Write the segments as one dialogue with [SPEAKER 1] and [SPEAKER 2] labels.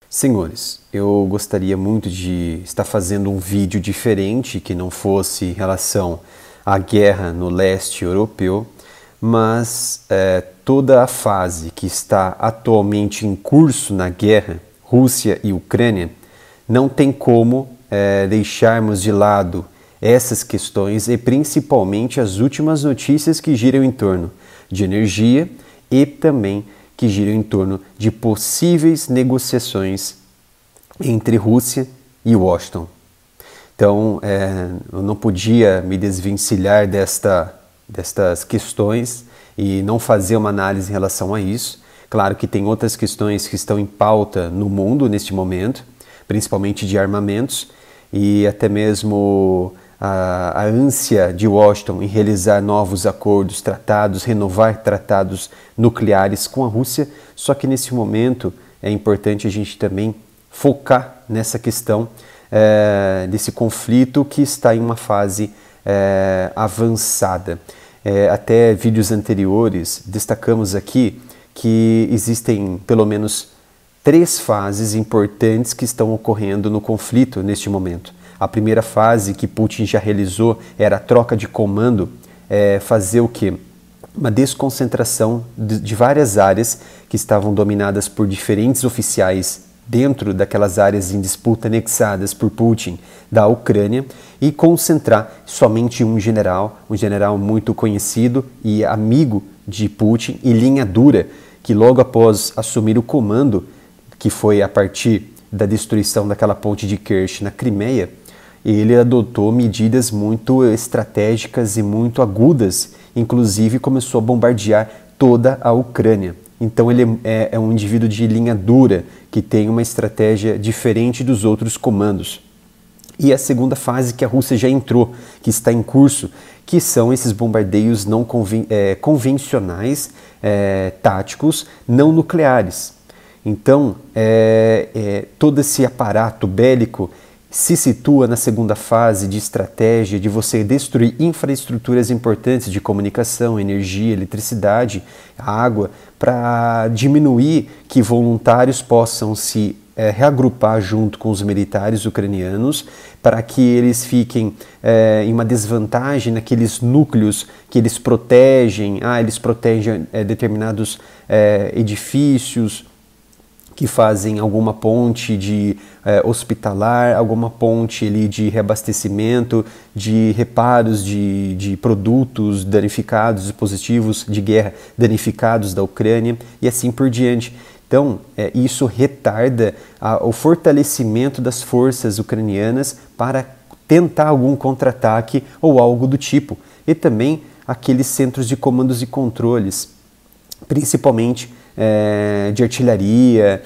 [SPEAKER 1] Senhores, eu gostaria muito de estar fazendo um vídeo diferente que não fosse em relação à guerra no leste europeu, mas toda a fase que está atualmente em curso na guerra, Rússia e Ucrânia, não tem como deixarmos de lado essas questões e principalmente as últimas notícias que giram em torno de energia e também que giram em torno de possíveis negociações entre Rússia e Washington. Então, eu não podia me desvencilhar destas questões e não fazer uma análise em relação a isso. Claro que tem outras questões que estão em pauta no mundo neste momento, principalmente de armamentos, e até mesmo a ânsia de Washington em realizar novos acordos, tratados, renovar tratados nucleares com a Rússia, só que nesse momento é importante a gente também focar nessa questão desse conflito que está em uma fase avançada. Até vídeos anteriores destacamos aqui que existem pelo menos 3 fases importantes que estão ocorrendo no conflito neste momento. A primeira fase que Putin já realizou era a troca de comando, fazer o quê? Uma desconcentração de várias áreas que estavam dominadas por diferentes oficiais dentro daquelas áreas em disputa anexadas por Putin da Ucrânia e concentrar somente um general muito conhecido e amigo de Putin e linha dura, que logo após assumir o comando, que foi a partir da destruição daquela ponte de Kerch na Crimeia, ele adotou medidas muito estratégicas e muito agudas, inclusive começou a bombardear toda a Ucrânia. Então ele é um indivíduo de linha dura, que tem uma estratégia diferente dos outros comandos. E a segunda fase que a Rússia já entrou, que está em curso, que são esses bombardeios não convencionais, táticos, não nucleares. Então, todo esse aparato bélico se situa na segunda fase de estratégia de você destruir infraestruturas importantes de comunicação, energia, eletricidade, água, para diminuir que voluntários possam se reagrupar junto com os militares ucranianos, para que eles fiquem em uma desvantagem naqueles núcleos que eles protegem, eles protegem determinados edifícios, que fazem alguma ponte de hospitalar, alguma ponte ali de reabastecimento, de reparos de produtos danificados, dispositivos de guerra danificados da Ucrânia e assim por diante. Então, isso retarda o fortalecimento das forças ucranianas para tentar algum contra-ataque ou algo do tipo. E também aqueles centros de comandos e controles, principalmente de artilharia,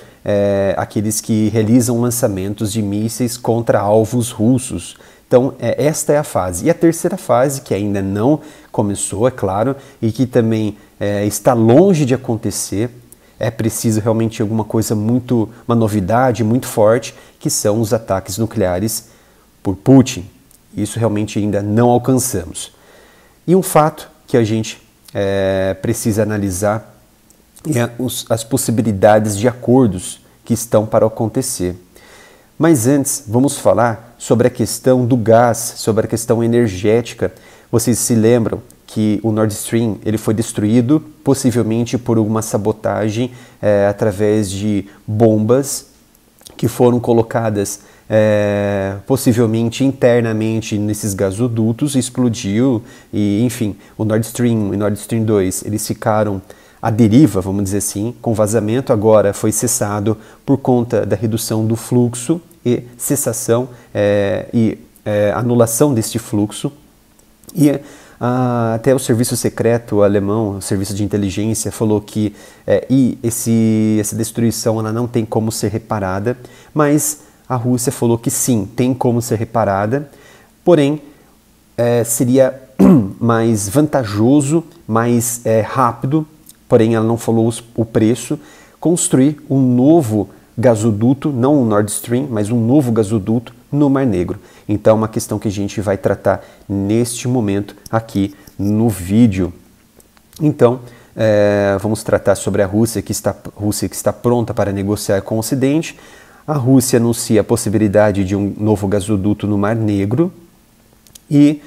[SPEAKER 1] aqueles que realizam lançamentos de mísseis contra alvos russos. Então, esta é a fase. E a terceira fase, que ainda não começou, é claro, e que também está longe de acontecer, é preciso realmente alguma coisa uma novidade muito forte, que são os ataques nucleares por Putin. Isso realmente ainda não alcançamos. E um fato que a gente precisa analisar as possibilidades de acordos que estão para acontecer. Mas antes, vamos falar sobre a questão do gás, sobre a questão energética. Vocês se lembram que o Nord Stream ele foi destruído, possivelmente por uma sabotagem através de bombas que foram colocadas possivelmente internamente nesses gasodutos, explodiu e, enfim, o Nord Stream e o Nord Stream 2, eles ficaram à deriva, vamos dizer assim, com vazamento. Agora foi cessado por conta da redução do fluxo e cessação e anulação deste fluxo. E até o serviço secreto alemão, o serviço de inteligência, falou que essa destruição ela não tem como ser reparada, mas a Rússia falou que sim, tem como ser reparada, porém seria mais vantajoso, mais rápido, porém ela não falou o preço, construir um novo gasoduto, não um Nord Stream, mas um novo gasoduto no Mar Negro. Então é uma questão que a gente vai tratar neste momento aqui no vídeo. Então, vamos tratar sobre a Rússia que está pronta para negociar com o Ocidente, A Rússia anuncia a possibilidade de um novo gasoduto no Mar Negro e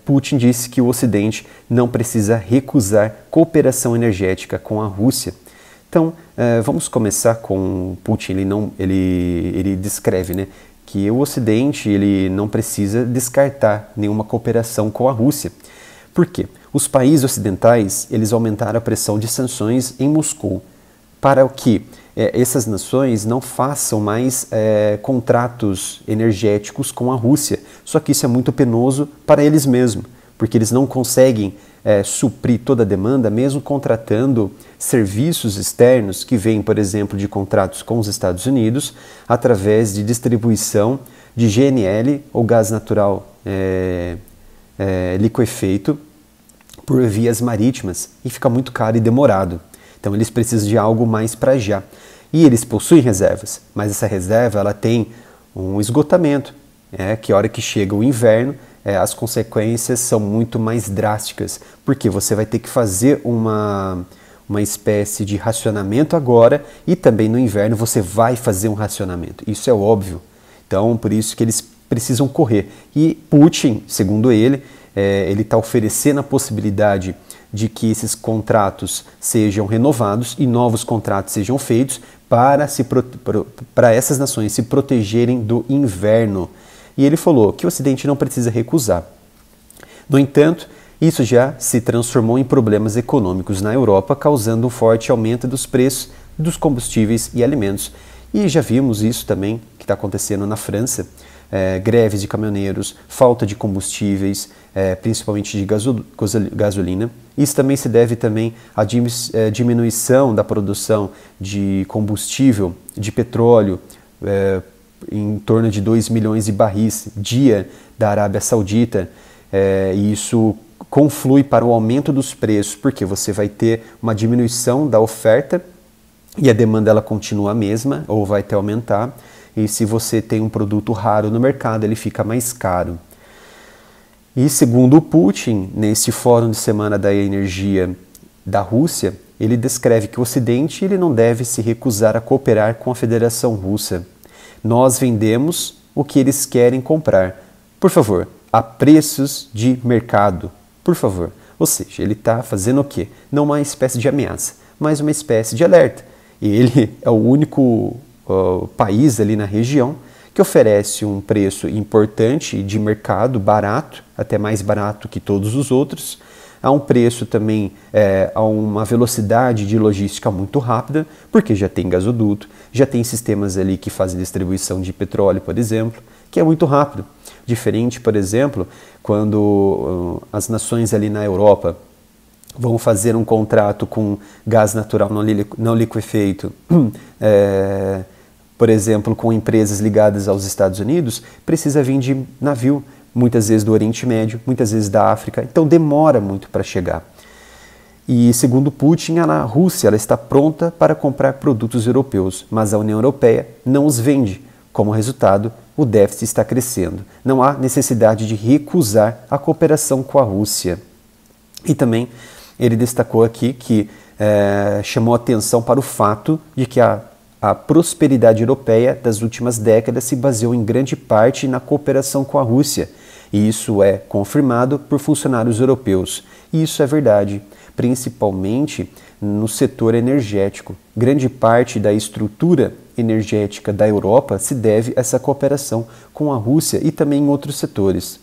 [SPEAKER 1] Putin disse que o Ocidente não precisa recusar cooperação energética com a Rússia. Então, vamos começar com Putin. Ele descreve, né, que o Ocidente ele não precisa descartar nenhuma cooperação com a Rússia. Por quê? Os países ocidentais eles aumentaram a pressão de sanções em Moscou para que essas nações não façam mais contratos energéticos com a Rússia. Só que isso é muito penoso para eles mesmos, porque eles não conseguem suprir toda a demanda, mesmo contratando serviços externos que vêm, por exemplo, de contratos com os Estados Unidos, através de distribuição de GNL, ou gás natural liquefeito, por vias marítimas, e fica muito caro e demorado. Então eles precisam de algo mais para já. E eles possuem reservas, mas essa reserva ela tem um esgotamento, que a hora que chega o inverno, as consequências são muito mais drásticas, porque você vai ter que fazer uma espécie de racionamento agora e também no inverno você vai fazer um racionamento. Isso é óbvio. Então, por isso que eles precisam correr. E Putin, segundo ele está oferecendo a possibilidade de que esses contratos sejam renovados e novos contratos sejam feitos para essas nações se protegerem do inverno. E ele falou que o Ocidente não precisa recusar. No entanto, isso já se transformou em problemas econômicos na Europa, causando um forte aumento dos preços dos combustíveis e alimentos. E já vimos isso também que está acontecendo na França. Greves de caminhoneiros, falta de combustíveis, principalmente de gasolina. Isso também se deve também à diminuição da produção de combustível, de petróleo, em torno de 2 milhões de barris dia da Arábia Saudita. E isso conflui para o aumento dos preços, porque você vai ter uma diminuição da oferta e a demanda ela continua a mesma, ou vai até aumentar. E se você tem um produto raro no mercado, ele fica mais caro. E segundo o Putin, nesse Fórum de Semana da Energia da Rússia, ele descreve que o Ocidente ele não deve se recusar a cooperar com a Federação Russa. Nós vendemos o que eles querem comprar. Por favor, a preços de mercado. Por favor. Ou seja, ele está fazendo o quê? Não uma espécie de ameaça, mas uma espécie de alerta. E ele é o único país ali na região que oferece um preço importante de mercado, barato, até mais barato que todos os outros, a um preço também, a uma velocidade de logística muito rápida, porque já tem gasoduto, já tem sistemas ali que fazem distribuição de petróleo, por exemplo, que é muito rápido. Diferente, por exemplo, quando as nações ali na Europa vão fazer um contrato com gás natural não liquefeito, por exemplo, com empresas ligadas aos Estados Unidos, precisa vir de navio, muitas vezes do Oriente Médio, muitas vezes da África, então demora muito para chegar. E segundo Putin, a Rússia ela está pronta para comprar produtos europeus, mas a União Europeia não os vende. Como resultado, o déficit está crescendo. Não há necessidade de recusar a cooperação com a Rússia. E também ele destacou aqui que chamou atenção para o fato de que a prosperidade europeia das últimas décadas se baseou em grande parte na cooperação com a Rússia. E isso é confirmado por funcionários europeus. E isso é verdade, principalmente no setor energético. Grande parte da estrutura energética da Europa se deve a essa cooperação com a Rússia e também em outros setores.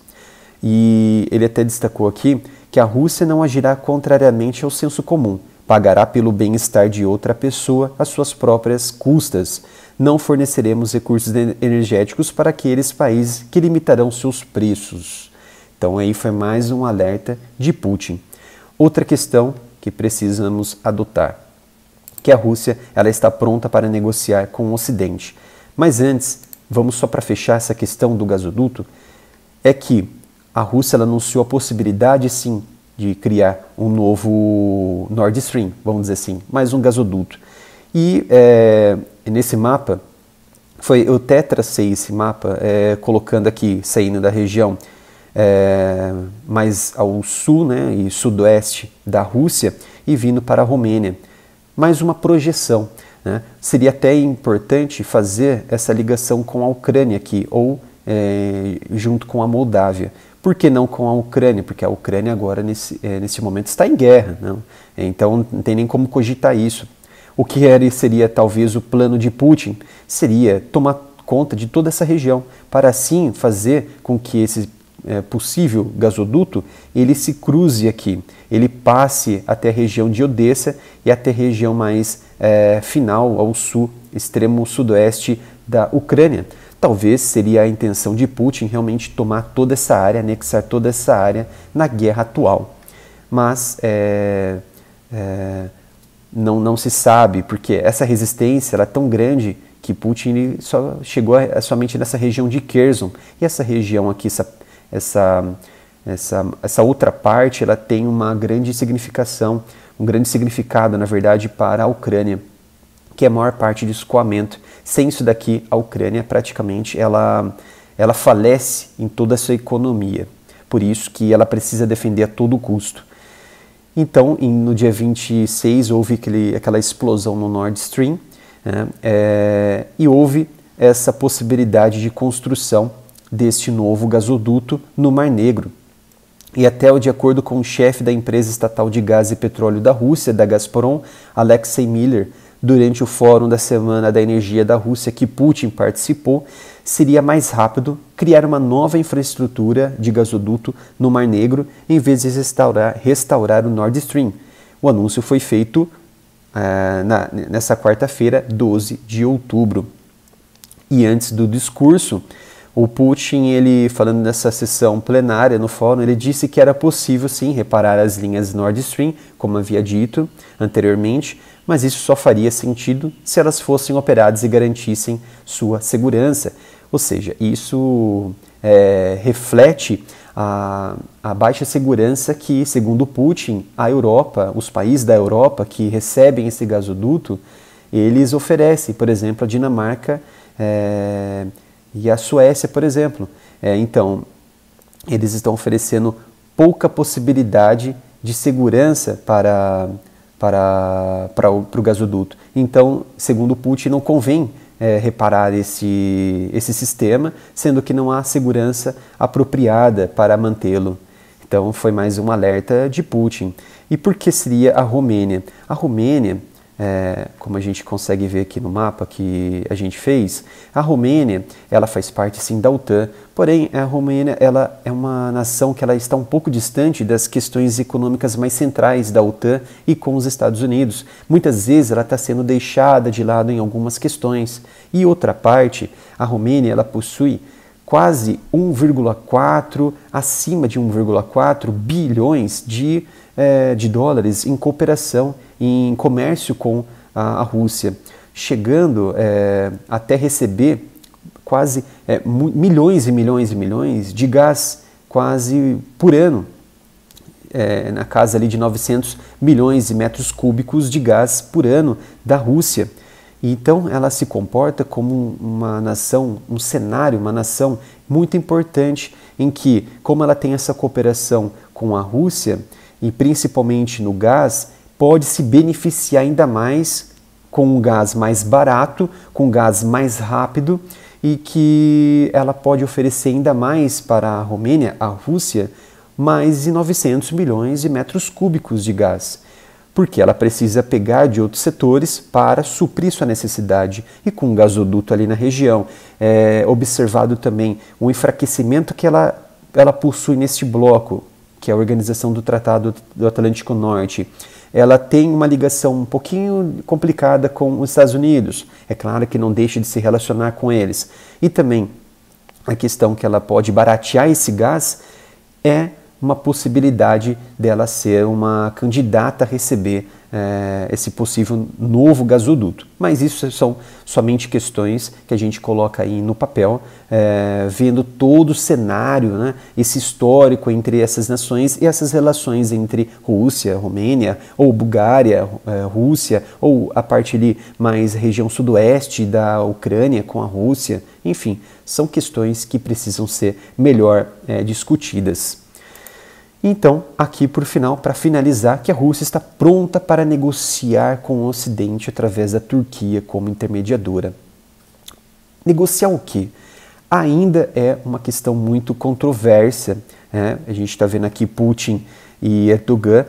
[SPEAKER 1] E ele até destacou aqui que a Rússia não agirá contrariamente ao senso comum, pagará pelo bem-estar de outra pessoa às suas próprias custas. Não forneceremos recursos energéticos para aqueles países que limitarão seus preços. Então aí foi mais um alerta de Putin. Outra questão que precisamos adotar, que a Rússia ela está pronta para negociar com o Ocidente. Mas antes, vamos só para fechar essa questão do gasoduto, é que a Rússia ela anunciou a possibilidade sim de criar um novo Nord Stream, vamos dizer assim, mais um gasoduto. E nesse mapa, eu até tracei esse mapa colocando aqui, saindo da região mais ao sul, né, e sudoeste da Rússia e vindo para a Romênia. Mais uma projeção. né? Seria até importante fazer essa ligação com a Ucrânia aqui, ou junto com a Moldávia. Por que não com a Ucrânia? Porque a Ucrânia agora, nesse momento, está em guerra, não? Então não tem nem como cogitar isso. O que seria talvez o plano de Putin? Seria tomar conta de toda essa região, para assim fazer com que esse possível gasoduto ele se cruze aqui, ele passe até a região de Odessa e até a região mais final, ao sul, extremo sudoeste da Ucrânia. Talvez seria a intenção de Putin realmente tomar toda essa área, anexar toda essa área na guerra atual. Mas não se sabe, porque essa resistência ela é tão grande que Putin só chegou somente nessa região de Kherson. E essa região aqui, essa outra parte, ela tem uma grande significação, um grande significado, na verdade, para a Ucrânia, que é a maior parte de escoamento. Sem isso daqui, a Ucrânia praticamente ela falece em toda a sua economia. Por isso que ela precisa defender a todo custo. Então, no dia 26, houve aquela explosão no Nord Stream, né, e houve essa possibilidade de construção deste novo gasoduto no Mar Negro. E até de acordo com o chefe da empresa estatal de gás e petróleo da Rússia, da Gazprom, Alexei Miller, durante o Fórum da Semana da Energia da Rússia que Putin participou, seria mais rápido criar uma nova infraestrutura de gasoduto no Mar Negro em vez de restaurar o Nord Stream. O anúncio foi feito nessa quarta-feira, 12 de outubro. E antes do discurso, o Putin, ele falando nessa sessão plenária no fórum, ele disse que era possível sim reparar as linhas Nord Stream, como havia dito anteriormente, mas isso só faria sentido se elas fossem operadas e garantissem sua segurança. Ou seja, isso reflete a baixa segurança que, segundo Putin, a Europa, os países da Europa que recebem esse gasoduto, eles oferecem, por exemplo, a Dinamarca e a Suécia, por exemplo. Então, eles estão oferecendo pouca possibilidade de segurança para o gasoduto. Então, segundo Putin, não convém reparar esse sistema, sendo que não há segurança apropriada para mantê-lo. Então, foi mais um alerta de Putin. E por que seria a Romênia? A Romênia, como a gente consegue ver aqui no mapa que a gente fez, a Romênia ela faz parte sim da OTAN, porém a Romênia ela é uma nação que ela está um pouco distante das questões econômicas mais centrais da OTAN e com os Estados Unidos. Muitas vezes ela está sendo deixada de lado em algumas questões. E outra parte, a Romênia ela possui quase 1,4, acima de 1,4 bilhões de dólares em cooperação, em comércio com a Rússia, chegando até receber quase milhões e milhões e milhões de gás quase por ano, na casa ali de 900 milhões de metros cúbicos de gás por ano da Rússia. Então ela se comporta como uma nação, um cenário, uma nação muito importante em que, como ela tem essa cooperação com a Rússia, e principalmente no gás, pode se beneficiar ainda mais com um gás mais barato, com um gás mais rápido, e que ela pode oferecer ainda mais para a Romênia, a Rússia, mais de 900 milhões de metros cúbicos de gás, porque ela precisa pegar de outros setores para suprir sua necessidade. E com um gasoduto ali na região, observado também o enfraquecimento que ela possui neste bloco, que é a Organização do Tratado do Atlântico Norte, ela tem uma ligação um pouquinho complicada com os Estados Unidos. É claro que não deixa de se relacionar com eles. E também a questão que ela pode baratear esse gás é uma possibilidade dela ser uma candidata a receber esse possível novo gasoduto. Mas isso são somente questões que a gente coloca aí no papel, vendo todo o cenário, né, esse histórico entre essas nações e essas relações entre Rússia, Romênia, ou Bulgária, Rússia, ou a parte ali mais região sudoeste da Ucrânia com a Rússia. Enfim, são questões que precisam ser melhor discutidas. Então, aqui por final, para finalizar, que a Rússia está pronta para negociar com o Ocidente através da Turquia como intermediadora. Negociar o quê? Ainda é uma questão muito controversa, né? A gente está vendo aqui Putin e Erdogan,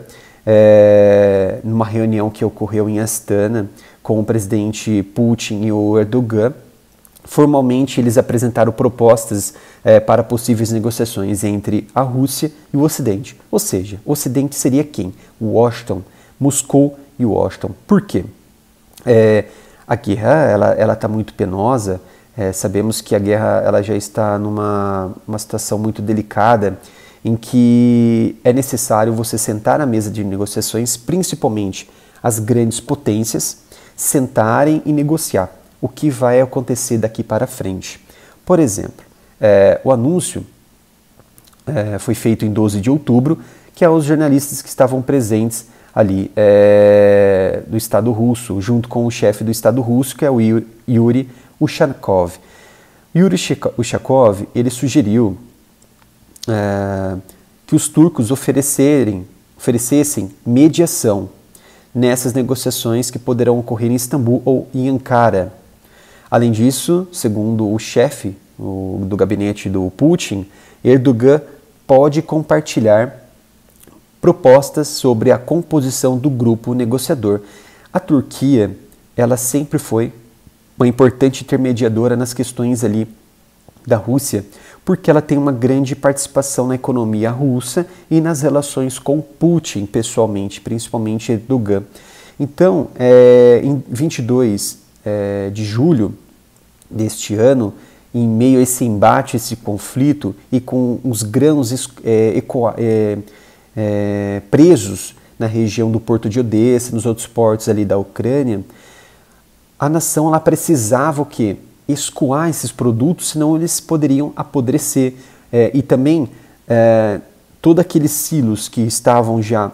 [SPEAKER 1] numa reunião que ocorreu em Astana com o presidente Putin e o Erdogan. Formalmente, eles apresentaram propostas para possíveis negociações entre a Rússia e o Ocidente. Ou seja, o Ocidente seria quem? Washington, Moscou e Washington. Por quê? A guerra ela está muito penosa. Sabemos que a guerra ela já está numa situação muito delicada, em que é necessário você sentar à mesa de negociações, principalmente as grandes potências, sentarem e negociar o que vai acontecer daqui para frente. Por exemplo, o anúncio foi feito em 12 de outubro, que aos jornalistas que estavam presentes ali do Estado russo, junto com o chefe do Estado russo, que é o Yuri Ushakov. Yuri Ushakov, ele sugeriu que os turcos oferecessem mediação nessas negociações que poderão ocorrer em Istambul ou em Ankara. Além disso, segundo o chefe do gabinete do Putin, Erdogan pode compartilhar propostas sobre a composição do grupo negociador. A Turquia, ela sempre foi uma importante intermediadora nas questões ali da Rússia, porque ela tem uma grande participação na economia russa e nas relações com Putin, pessoalmente, principalmente Erdogan. Então, em 22 de julho deste ano, em meio a esse embate, esse conflito, e com os grãos presos na região do Porto de Odessa, nos outros portos ali da Ucrânia, a nação ela precisava o quê? Escoar esses produtos, senão eles poderiam apodrecer. E também todos aqueles silos que estavam já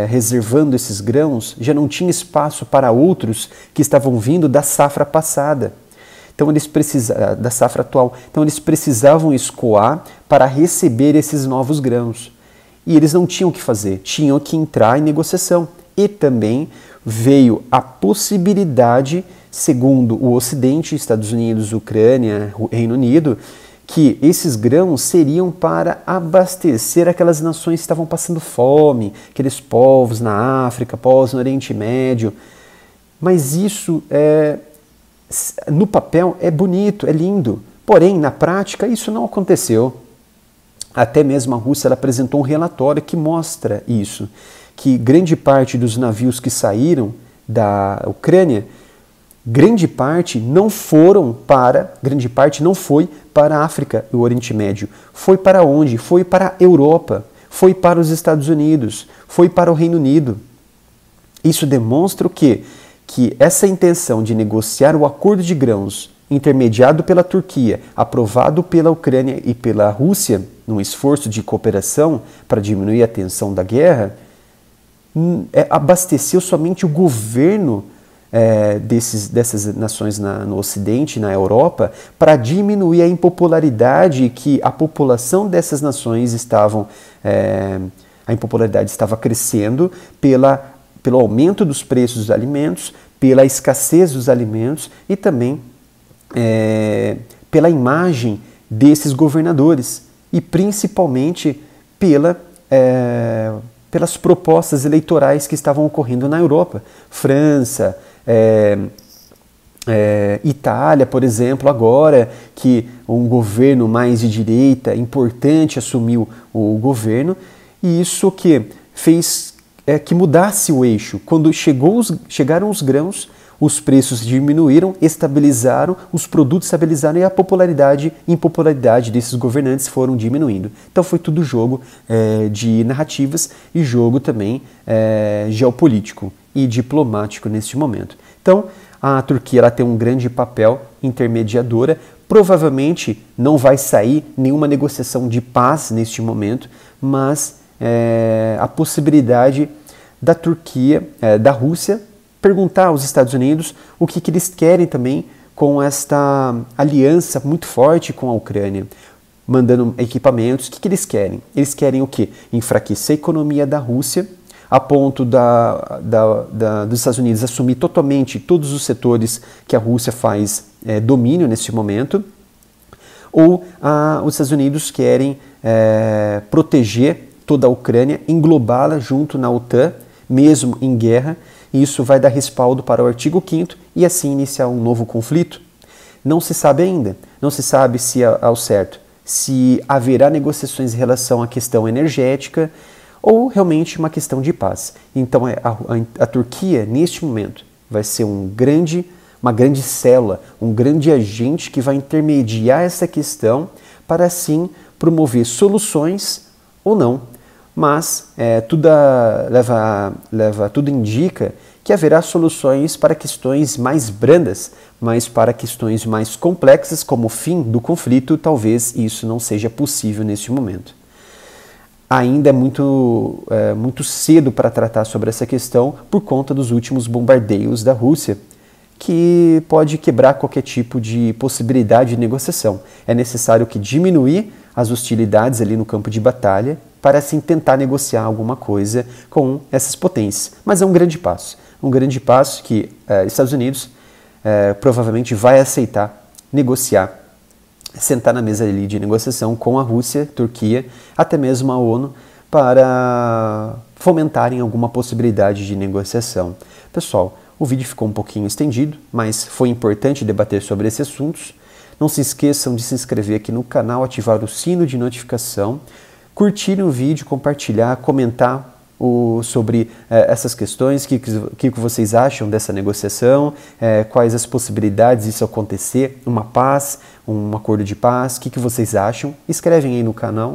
[SPEAKER 1] reservando esses grãos, já não tinha espaço para outros que estavam vindo da safra passada. Então eles da safra atual. Então eles precisavam escoar para receber esses novos grãos. E eles não tinham o que fazer, tinham que entrar em negociação. E também veio a possibilidade, segundo o Ocidente, Estados Unidos, Ucrânia, Reino Unido, que esses grãos seriam para abastecer aquelas nações que estavam passando fome, aqueles povos na África, povos no Oriente Médio. Mas isso, no papel, é bonito, é lindo. Porém, na prática, isso não aconteceu. Até mesmo a Rússia ela apresentou um relatório que mostra isso, que grande parte dos navios que saíram da Ucrânia, grande parte não foi para a África e o Oriente Médio. Foi para onde? Foi para a Europa, foi para os Estados Unidos, foi para o Reino Unido. Isso demonstra o quê? Que essa intenção de negociar o acordo de grãos intermediado pela Turquia, aprovado pela Ucrânia e pela Rússia, num esforço de cooperação para diminuir a tensão da guerra, abasteceu somente o governo dessas nações no Ocidente, na Europa, para diminuir a impopularidade que a população dessas nações a impopularidade estava crescendo pelo aumento dos preços dos alimentos, pela escassez dos alimentos e também pela imagem desses governadores e principalmente pelas propostas eleitorais que estavam ocorrendo na Europa. França, Itália, por exemplo, agora que um governo mais de direita importante assumiu o governo, e isso que fez que mudasse o eixo. Quando chegaram os grãos, os preços diminuíram, estabilizaram, os produtos estabilizaram e a impopularidade desses governantes foram diminuindo. Então foi tudo jogo de narrativas e jogo também geopolítico e diplomático neste momento. Então a Turquia ela tem um grande papel intermediadora, provavelmente não vai sair nenhuma negociação de paz neste momento, mas a possibilidade da Turquia, da Rússia, perguntar aos Estados Unidos o que eles querem também com esta aliança muito forte com a Ucrânia. mandando equipamentos. O que eles querem? Eles querem o quê? Enfraquecer a economia da Rússia, a ponto dos Estados Unidos assumir totalmente todos os setores que a Rússia faz domínio neste momento, ou os Estados Unidos querem proteger toda a Ucrânia, englobá-la junto na OTAN, mesmo em guerra, e isso vai dar respaldo para o artigo 5º e assim iniciar um novo conflito. Não se sabe ainda, não se sabe se ao certo, se haverá negociações em relação à questão energética ou realmente uma questão de paz. Então a Turquia, neste momento, vai ser uma grande célula, um grande agente que vai intermediar essa questão para assim promover soluções ou não. Mas tudo indica que haverá soluções para questões mais brandas, mas para questões mais complexas, como o fim do conflito, talvez isso não seja possível neste momento. Ainda é muito cedo para tratar sobre essa questão por conta dos últimos bombardeios da Rússia, que pode quebrar qualquer tipo de possibilidade de negociação. É necessário que diminuir as hostilidades ali no campo de batalha para assim tentar negociar alguma coisa com essas potências. Mas é um grande passo que Estados Unidos provavelmente vai aceitar negociar, sentar na mesa ali de negociação com a Rússia, Turquia, até mesmo a ONU, para fomentarem alguma possibilidade de negociação. Pessoal, o vídeo ficou um pouquinho estendido, mas foi importante debater sobre esses assuntos. Não se esqueçam de se inscrever aqui no canal, ativar o sino de notificação, curtir o vídeo, compartilhar, comentar sobre essas questões, o que vocês acham dessa negociação, quais as possibilidades disso acontecer, uma paz, um acordo de paz, o que vocês acham. Escrevem aí no canal,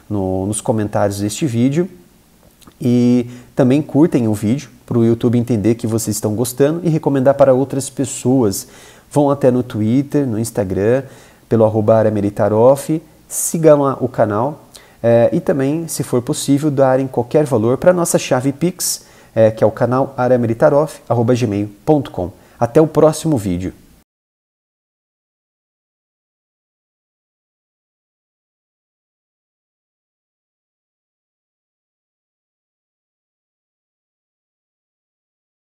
[SPEAKER 1] nos comentários deste vídeo. E também curtem o vídeo para o YouTube entender que vocês estão gostando e recomendar para outras pessoas. Vão até no Twitter, no Instagram, pelo @áreamilitaroff, sigam lá o canal e também, se for possível, darem qualquer valor para a nossa chave Pix, que é o canal areamilitaroff@gmail.com. Até o próximo vídeo.